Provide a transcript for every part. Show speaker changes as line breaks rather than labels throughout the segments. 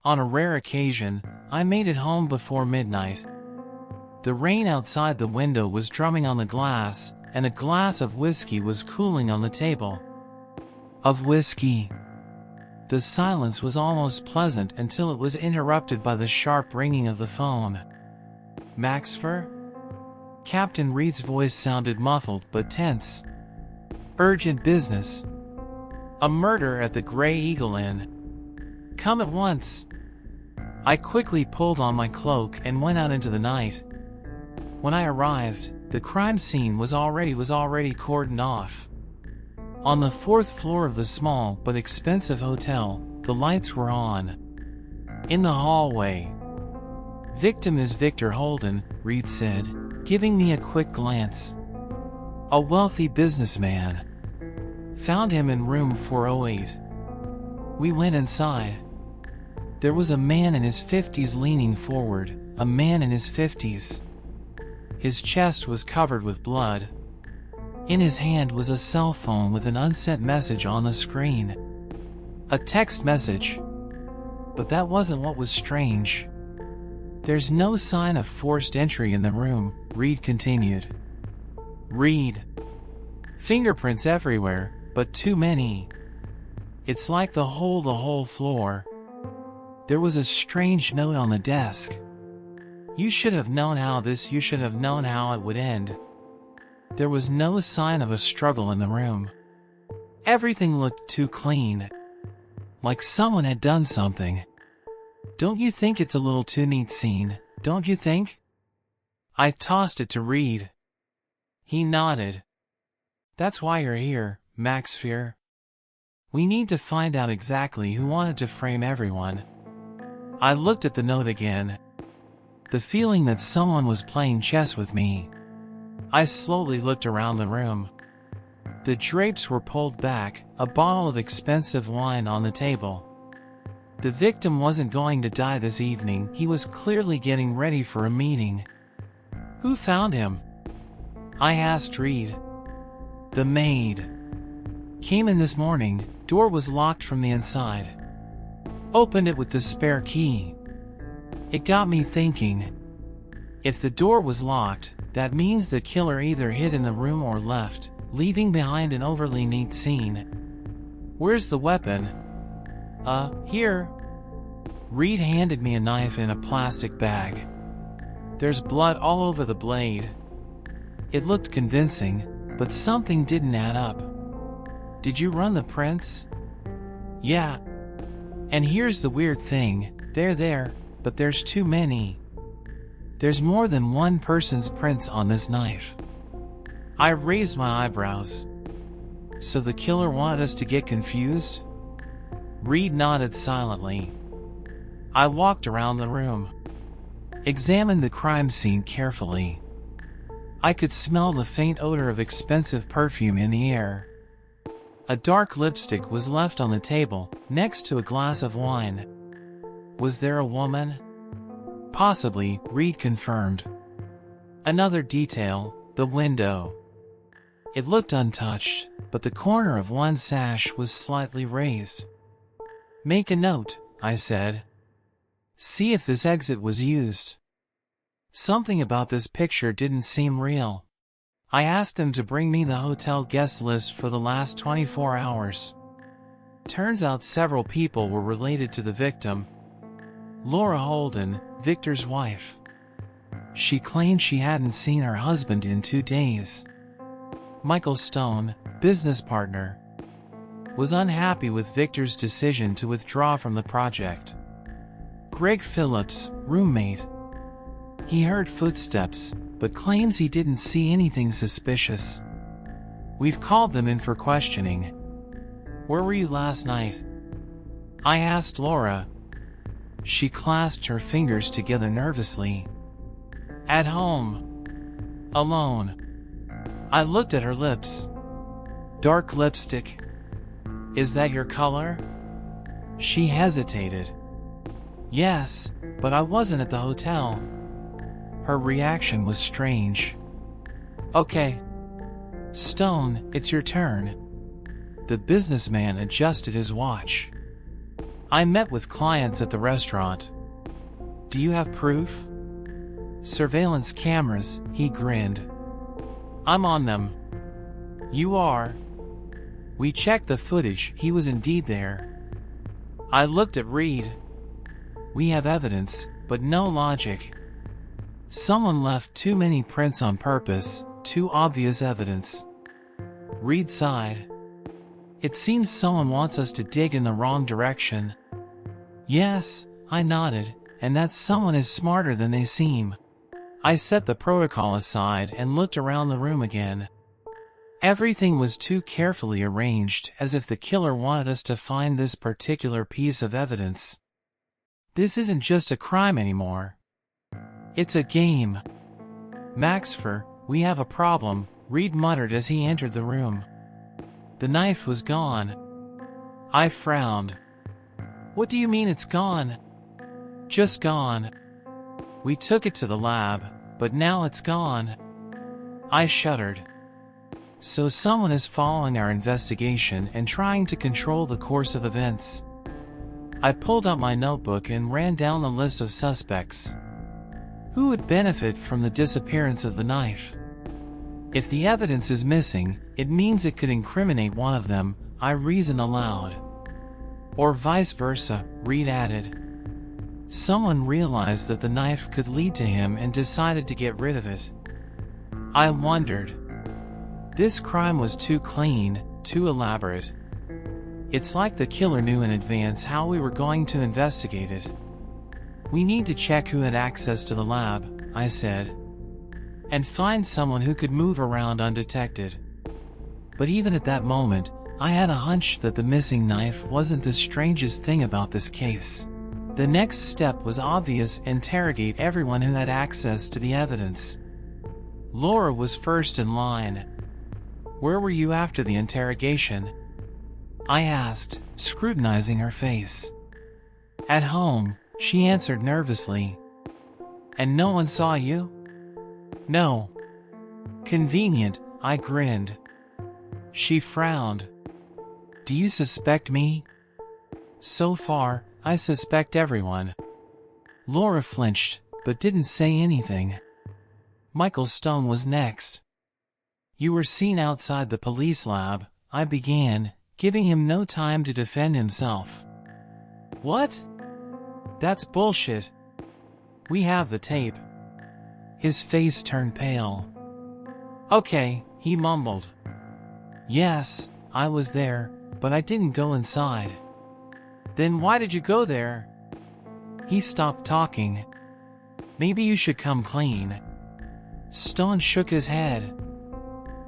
On a rare occasion, I made it home before midnight. The rain outside the window was drumming on the glass, and a glass of whiskey was cooling on the table. Of whiskey. The silence was almost pleasant until it was interrupted by the sharp ringing of the phone. Maxfer? Captain Reed's voice sounded muffled but tense. Urgent business. A murder at the Grey Eagle Inn. Come at once. I quickly pulled on my cloak and went out into the night. When I arrived, the crime scene was already cordoned off. On the 4th floor of the small but expensive hotel, the lights were on. In the hallway. Victim is Victor Holden, Reed said, giving me a quick glance. A wealthy businessman. Found him in room 408. We went inside. There was a man in his 50s leaning forward, a man in his 50s. His chest was covered with blood. In his hand was a cell phone with an unsent message on the screen. A text message. But that wasn't what was strange. There's no sign of forced entry in the room, Reed continued. Reed. Fingerprints everywhere, but too many. It's like the whole floor. There was a strange note on the desk. You should have known how it would end. There was no sign of a struggle in the room. Everything looked too clean. Like someone had done something. Don't you think it's a little too neat scene, don't you think? I tossed it to Reed. He nodded. That's why you're here, Maxfer. We need to find out exactly who wanted to frame everyone. I looked at the note again. The feeling that someone was playing chess with me. I slowly looked around the room. The drapes were pulled back, a bottle of expensive wine on the table. The victim wasn't going to die this evening, he was clearly getting ready for a meeting. Who found him? I asked Reed. The maid. Came in this morning, door was locked from the inside. Opened it with the spare key. It got me thinking. If the door was locked, that means the killer either hid in the room or left, leaving behind an overly neat scene. Where's the weapon? Here. Reed handed me a knife in a plastic bag. There's blood all over the blade. It looked convincing, but something didn't add up. Did you run the prints? Yeah. And here's the weird thing, they're there, but there's too many. There's more than one person's prints on this knife. I raised my eyebrows. So the killer wanted us to get confused? Reed nodded silently. I walked around the room. Examined the crime scene carefully. I could smell the faint odor of expensive perfume in the air. A dark lipstick was left on the table, next to a glass of wine. Was there a woman? Possibly, Reed confirmed. Another detail, the window. It looked untouched, but the corner of one sash was slightly raised. Make a note, I said. See if this exit was used. Something about this picture didn't seem real. I asked him to bring me the hotel guest list for the last 24 hours. Turns out several people were related to the victim. Laura Holden, Victor's wife. She claimed she hadn't seen her husband in 2 days. Michael Stone, business partner, was unhappy with Victor's decision to withdraw from the project. Greg Phillips, roommate. He heard footsteps, but claims he didn't see anything suspicious. We've called them in for questioning. Where were you last night? I asked Laura. She clasped her fingers together nervously. At home. Alone. I looked at her lips. Dark lipstick. Is that your color? She hesitated. Yes, but I wasn't at the hotel. Her reaction was strange. Okay. Stone, it's your turn. The businessman adjusted his watch. I met with clients at the restaurant. Do you have proof? Surveillance cameras, he grinned. I'm on them. You are? We checked the footage, he was indeed there. I looked at Reed. We have evidence, but no logic. Someone left too many prints on purpose, too obvious evidence. Reed sighed. It seems someone wants us to dig in the wrong direction. Yes, I nodded, and that someone is smarter than they seem. I set the protocol aside and looked around the room again. Everything was too carefully arranged, as if the killer wanted us to find this particular piece of evidence. This isn't just a crime anymore. It's a game. Maxfer, we have a problem, Reed muttered as he entered the room. The knife was gone. I frowned. What do you mean it's gone? Just gone. We took it to the lab, but now it's gone. I shuddered. So someone is following our investigation and trying to control the course of events. I pulled out my notebook and ran down the list of suspects. Who would benefit from the disappearance of the knife? If the evidence is missing, it means it could incriminate one of them, I reasoned aloud. Or vice versa, Reed added. Someone realized that the knife could lead to him and decided to get rid of it. I wondered. This crime was too clean, too elaborate. It's like the killer knew in advance how we were going to investigate it. We need to check who had access to the lab, I said. And find someone who could move around undetected. But even at that moment, I had a hunch that the missing knife wasn't the strangest thing about this case. The next step was obvious: interrogate everyone who had access to the evidence. Laura was first in line. Where were you after the interrogation? I asked, scrutinizing her face. At home, she answered nervously. And no one saw you? No. Convenient, I grinned. She frowned. Do you suspect me? So far, I suspect everyone. Laura flinched, but didn't say anything. Michael Stone was next. You were seen outside the police lab, I began, giving him no time to defend himself. What? That's bullshit. We have the tape. His face turned pale. Okay, he mumbled. Yes, I was there, but I didn't go inside. Then why did you go there? He stopped talking. Maybe you should come clean. Stone shook his head.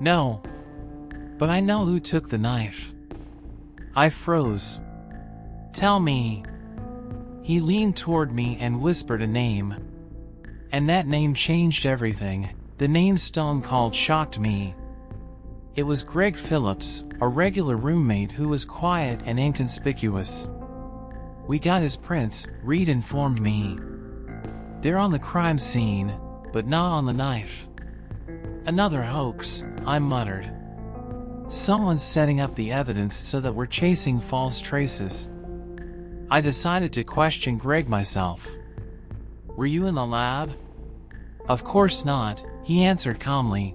No. But I know who took the knife. I froze. Tell me. He leaned toward me and whispered a name. And that name changed everything. The name Stone called shocked me. It was Greg Phillips, a regular roommate who was quiet and inconspicuous. We got his prints, Reed informed me. They're on the crime scene, but not on the knife. Another hoax, I muttered. Someone's setting up the evidence so that we're chasing false traces. I decided to question Greg myself. Were you in the lab? Of course not, he answered calmly.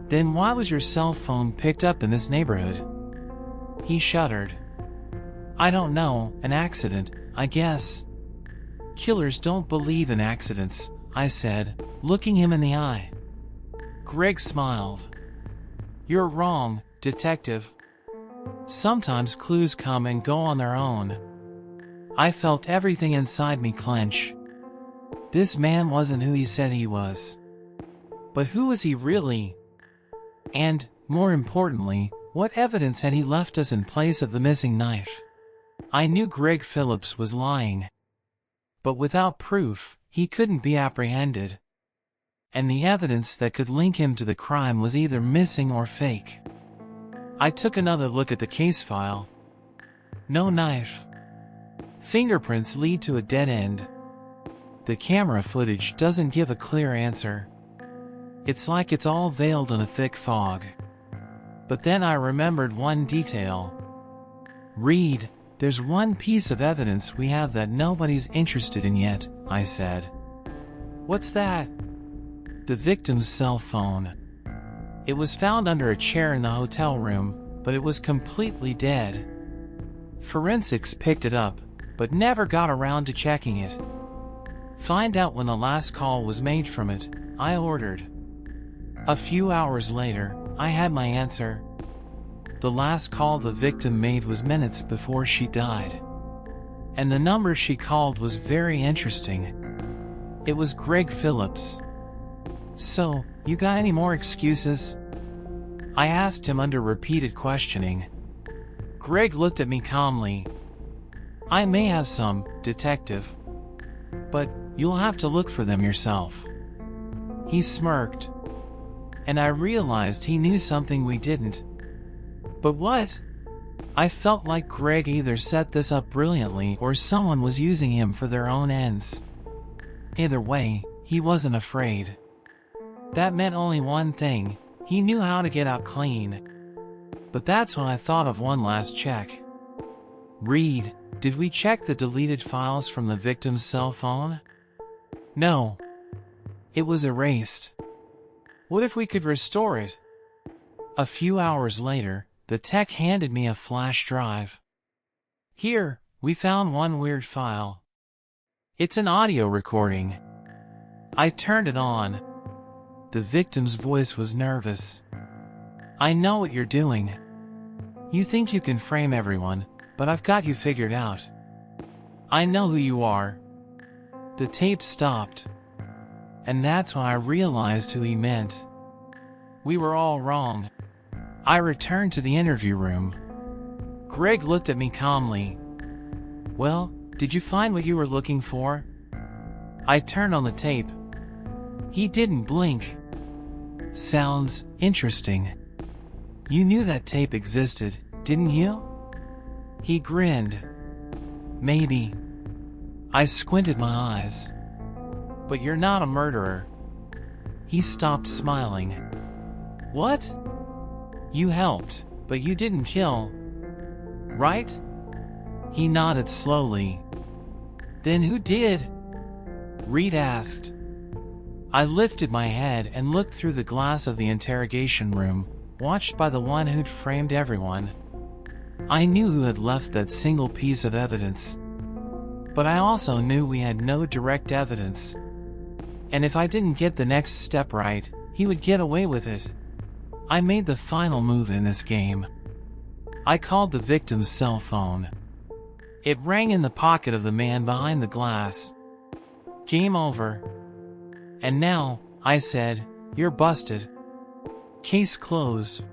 Then why was your cell phone picked up in this neighborhood? He shuddered. I don't know, an accident, I guess. Killers don't believe in accidents, I said, looking him in the eye. Greg smiled. You're wrong, detective. Sometimes clues come and go on their own. I felt everything inside me clench. This man wasn't who he said he was. But who was he really? And, more importantly, what evidence had he left us in place of the missing knife? I knew Greg Phillips was lying. But without proof, he couldn't be apprehended. And the evidence that could link him to the crime was either missing or fake. I took another look at the case file. No knife. Fingerprints lead to a dead end. The camera footage doesn't give a clear answer. It's like it's all veiled in a thick fog. But then I remembered one detail. Reed, "There's one piece of evidence we have that nobody's interested in yet," I said. "What's that?" "The victim's cell phone. It was found under a chair in the hotel room, but it was completely dead. Forensics picked it up, but never got around to checking it. Find out when the last call was made from it," I ordered. A few hours later, I had my answer. The last call the victim made was minutes before she died. And the number she called was very interesting. It was Greg Phillips. "So, you got any more excuses?" I asked him under repeated questioning. Greg looked at me calmly. "I may have some, detective. But you'll have to look for them yourself." He smirked. And I realized he knew something we didn't. But what? I felt like Greg either set this up brilliantly or someone was using him for their own ends. Either way, he wasn't afraid. That meant only one thing: he knew how to get out clean. But that's when I thought of one last check. "Reed, did we check the deleted files from the victim's cell phone?" "No. It was erased." "What if we could restore it?" A few hours later, the tech handed me a flash drive. "Here, we found one weird file. It's an audio recording." I turned it on. The victim's voice was nervous. "I know what you're doing. You think you can frame everyone, but I've got you figured out. I know who you are." The tape stopped. And that's when I realized who he meant. We were all wrong. I returned to the interview room. Greg looked at me calmly. "Well, did you find what you were looking for?" I turned on the tape. He didn't blink. "Sounds interesting. You knew that tape existed, didn't you?" He grinned. "Maybe." I squinted my eyes. "But you're not a murderer." He stopped smiling. "What?" "You helped, but you didn't kill. Right?" He nodded slowly. "Then who did?" Reed asked. I lifted my head and looked through the glass of the interrogation room, watched by the one who'd framed everyone. I knew who had left that single piece of evidence. But I also knew we had no direct evidence. And if I didn't get the next step right, he would get away with it. I made the final move in this game. I called the victim's cell phone. It rang in the pocket of the man behind the glass. Game over. "And now," I said, "you're busted. Case closed."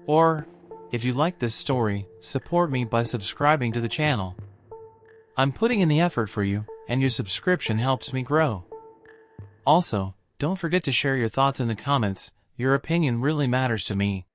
Or, if you like this story, support me by subscribing to the channel. I'm putting in the effort for you, and your subscription helps me grow. Also, don't forget to share your thoughts in the comments. Your opinion really matters to me.